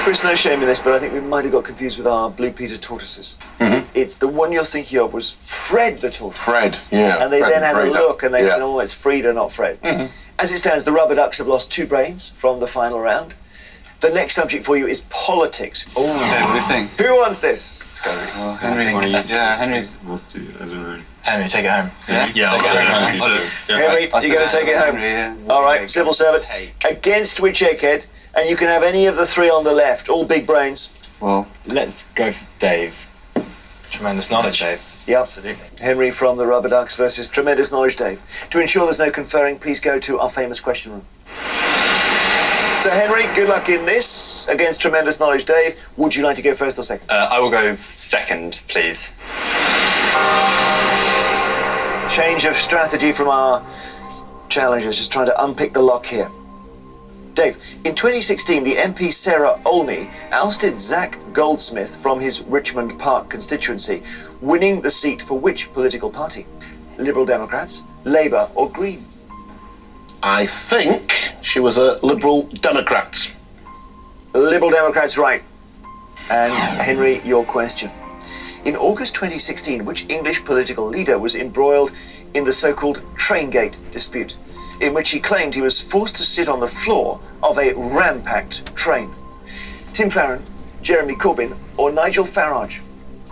Chris, no shame in this, but I think we might have got confused with our Blue Peter tortoises. It's the one you're thinking of was Fred the tortoise. Fred, yeah. And they Fred then had a Freda. look and they said, oh, it's Frida, not Fred. As it stands, the rubber ducks have lost 2 brains from the final round. The next subject for you is politics. Oh, okay, what do you think? Who wants this? Let's go. Well, Henry. Yeah, Henry's. Let's do it. I don't know. Henry, take it home. Yeah? Yeah, Take it home. I'll do it. Yeah. Henry, you're going to take it home. Henry, yeah. All right, civil servant. Against which egghead? And you can have any of the 3 on the left, all big brains. Well, let's go for Dave. Tremendous knowledge, Dave. Yep. Absolutely. Henry from the Rubber Ducks versus Tremendous Knowledge Dave. To ensure there's no conferring, please go to our famous question room. So, Henry, good luck in this against Tremendous Knowledge Dave. Would you like to go first or second? I will go second, please. Change of strategy from our challengers, just trying to unpick the lock here. Dave, in 2016, the MP Sarah Olney ousted Zach Goldsmith from his Richmond Park constituency, winning the seat for which political party? Liberal Democrats, Labour or Green? I think she was a Liberal Democrat. Liberal Democrats, right. And Henry, your question. In August 2016, which English political leader was embroiled in the so-called Traingate dispute, in which he claimed he was forced to sit on the floor of a ram-packed train? Tim Farron, Jeremy Corbyn or Nigel Farage?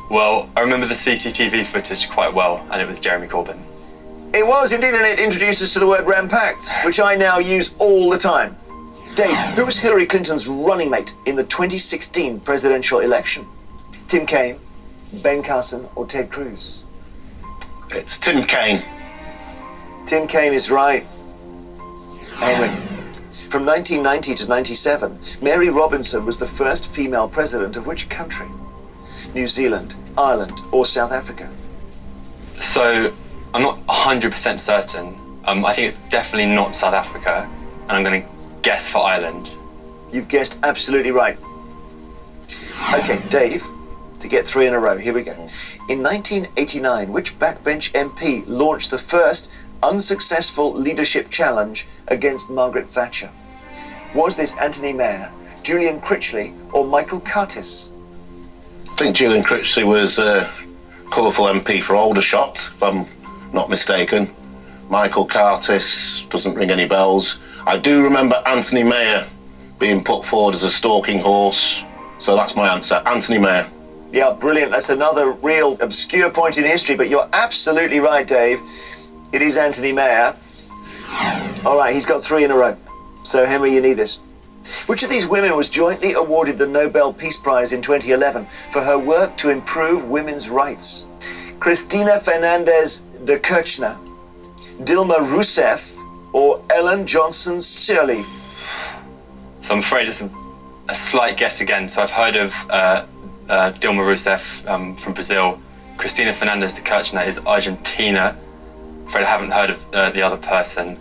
Well, I remember the CCTV footage quite well, and it was Jeremy Corbyn. It was indeed, and it introduces to the word ram-packed, which I now use all the time. Dave, who was Hillary Clinton's running mate in the 2016 presidential election? Tim Kaine, Ben Carson or Ted Cruz? It's Tim Kaine. Tim Kaine is right. Henry, from 1990 to 97, Mary Robinson was the first female president of which country? New Zealand, Ireland or South Africa? So, I'm not 100% certain. I think it's definitely not South Africa, and I'm going to guess for Ireland. You've guessed absolutely right. Okay, Dave, to get 3 in a row, here we go. In 1989, which backbench MP launched the first unsuccessful leadership challenge against Margaret Thatcher? Was this Anthony Mair, Julian Critchley or Michael Curtis? I think Julian Critchley was a colourful MP for Aldershot, if I'm not mistaken. Michael Curtis doesn't ring any bells. I do remember Anthony Mair being put forward as a stalking horse, so that's my answer, Anthony Mair. Yeah, brilliant. That's another real obscure point in history, but you're absolutely right, Dave. It is Anthony Mair. All right, he's got 3 in a row. So, Henry, you need this. Which of these women was jointly awarded the Nobel Peace Prize in 2011 for her work to improve women's rights? Cristina Fernandez de Kirchner, Dilma Rousseff, or Ellen Johnson Sirleaf? So I'm afraid it's a slight guess again. So I've heard of Dilma Rousseff from Brazil. Cristina Fernandez de Kirchner is Argentina. I'm afraid I haven't heard of the other person.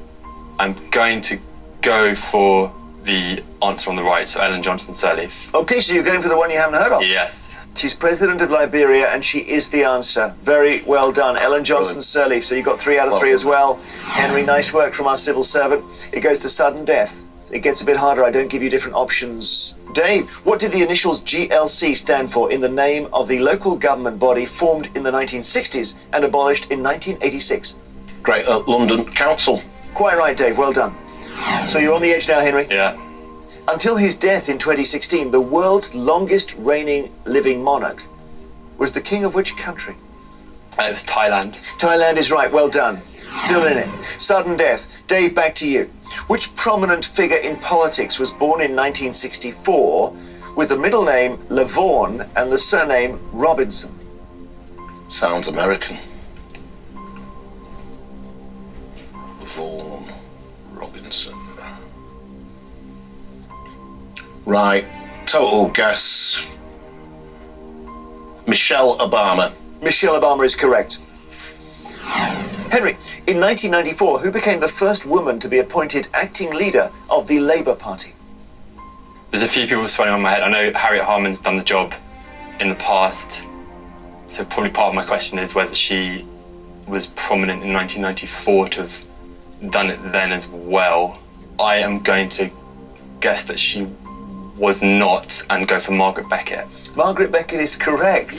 I'm going to go for the answer on the right, so Ellen Johnson Sirleaf. Okay, so you're going for the one you haven't heard of? Yes. She's president of Liberia, and she is the answer. Very well done, Ellen Johnson Sirleaf. So you got 3 out of 3 as well. Henry, nice work from our civil servant. It goes to sudden death. It gets a bit harder. I don't give you different options. Dave, what did the initials GLC stand for in the name of the local government body formed in the 1960s and abolished in 1986? Greater London Council. Quite right, Dave. Well done. So you're on the edge now, Henry. Yeah. Until his death in 2016, the world's longest reigning living monarch was the king of which country? It was Thailand. Thailand is right. Well done. Still in it. Sudden death. Dave, back to you. Which prominent figure in politics was born in 1964 with the middle name Lavaughan and the surname Robinson? Sounds American. Vaughan Robinson. Right, total guess. Michelle Obama. Michelle Obama is correct. Henry, in 1994, who became the first woman to be appointed acting leader of the Labour Party? There's a few people swelling on my head. I know Harriet Harman's done the job in the past, so probably part of my question is whether she was prominent in 1994 to have done it then as well. I am going to guess that she was not and go for Margaret Beckett. Margaret Beckett is correct.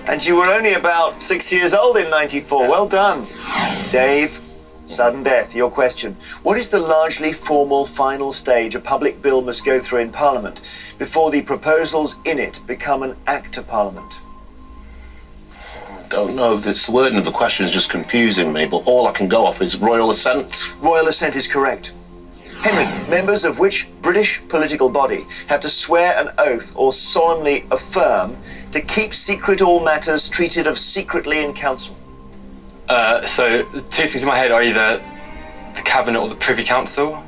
And you were only about 6 years old in 94. Well done. Dave, sudden death, your question. What is the largely formal final stage a public bill must go through in Parliament before the proposals in it become an Act of Parliament? Don't know. The wording of the question is just confusing me, but all I can go off is royal assent. Royal assent is correct. Henry, members of which British political body have to swear an oath or solemnly affirm to keep secret all matters treated of secretly in council? So the two things in my head are either the Cabinet or the Privy Council.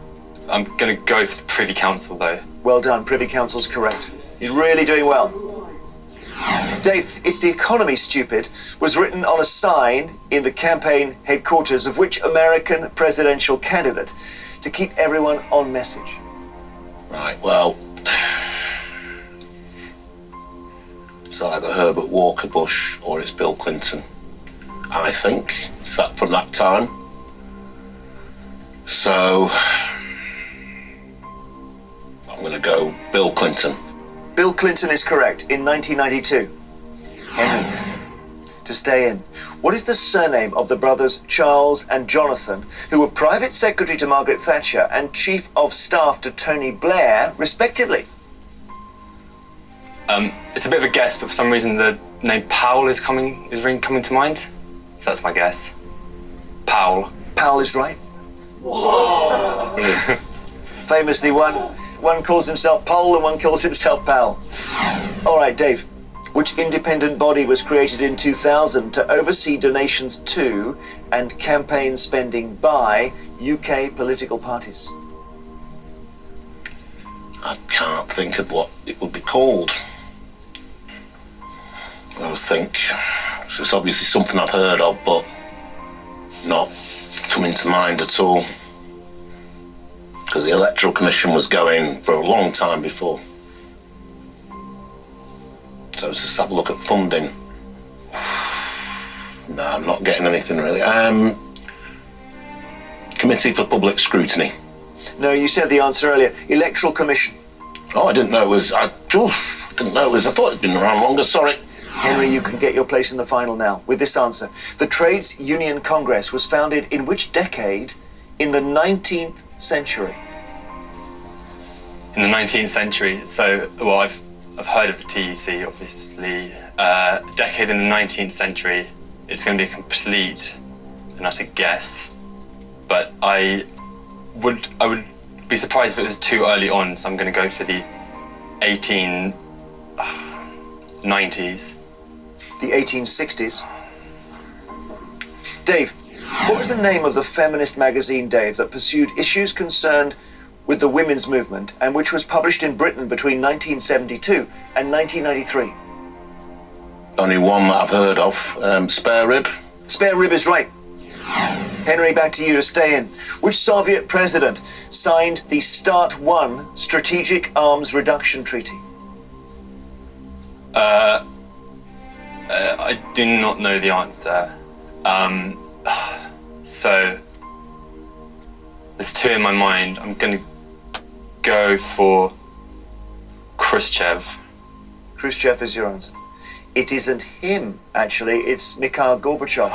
I'm going to go for the Privy Council, though. Well done, Privy Council's correct. You're really doing well. Dave, It's the Economy, Stupid was written on a sign in the campaign headquarters of which American presidential candidate to keep everyone on message? Right, well, it's either Herbert Walker Bush or it's Bill Clinton, I think. It's that from that time. So, I'm going to go Bill Clinton. Bill Clinton is correct, in 1992. Henry, to stay in, what is the surname of the brothers Charles and Jonathan, who were private secretary to Margaret Thatcher and chief of staff to Tony Blair, respectively? It's a bit of a guess, but for some reason the name Powell is coming to mind. So that's my guess. Powell. Powell is right. Famously, one calls himself Pole and one calls himself Powell. All right, Dave. Which independent body was created in 2000 to oversee donations to and campaign spending by UK political parties? I can't think of what it would be called. I would think it's obviously something I've heard of, but not coming to mind at all. Because the Electoral Commission was going for a long time before. So let's just have a look at funding. No, I'm not getting anything really. Committee for Public Scrutiny. No, you said the answer earlier. Electoral Commission. Oh, I didn't know it was. I thought it'd been around longer. Sorry. Henry, you can get your place in the final now with this answer. The Trades Union Congress was founded in which decade in the 19th century? In the 19th century. So, well, I've heard of the TUC, obviously. Decade in the 19th century. It's going to be a complete and utter guess. But I would be surprised if it was too early on, so I'm going to go for the 1890s. The 1860s. Dave, what was the name of the feminist magazine, Dave, that pursued issues concerned with the women's movement and which was published in Britain between 1972 and 1993? Only one that I've heard of. Spare Rib. Spare Rib is right. Henry, back to you to stay in. Which Soviet president signed the START 1 Strategic Arms Reduction Treaty? I do not know the answer. So there's two in my mind. I'm going to go for Khrushchev. Khrushchev is your answer. It isn't him, actually. It's Mikhail Gorbachev,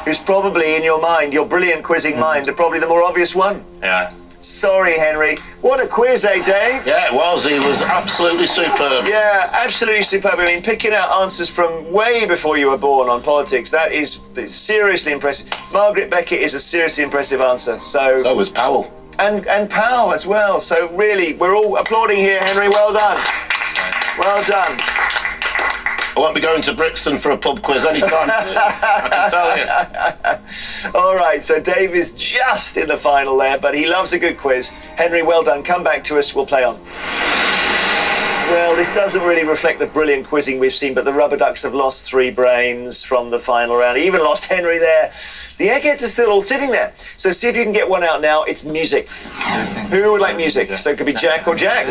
who's probably in your mind, your brilliant quizzing mind, probably the more obvious one. Yeah. Sorry, Henry. What a quiz, eh, Dave? Yeah, it was. He was absolutely superb. Yeah, absolutely superb. I mean, picking out answers from way before you were born on politics, that is seriously impressive. Margaret Beckett is a seriously impressive answer. So was Powell. And Powell as well. So really, we're all applauding here, Henry. Well done. Well done. I won't be going to Brixton for a pub quiz anytime soon, I can tell you. All right, so Dave is just in the final there, but he loves a good quiz. Henry, well done. Come back to us. We'll play on. Well, this doesn't really reflect the brilliant quizzing we've seen, but the Rubber Ducks have lost 3 brains from the final round. Even lost Henry there. The Eggheads are still all sitting there. So see if you can get one out now. It's music. Who would like music? So it could be Jack or Jack.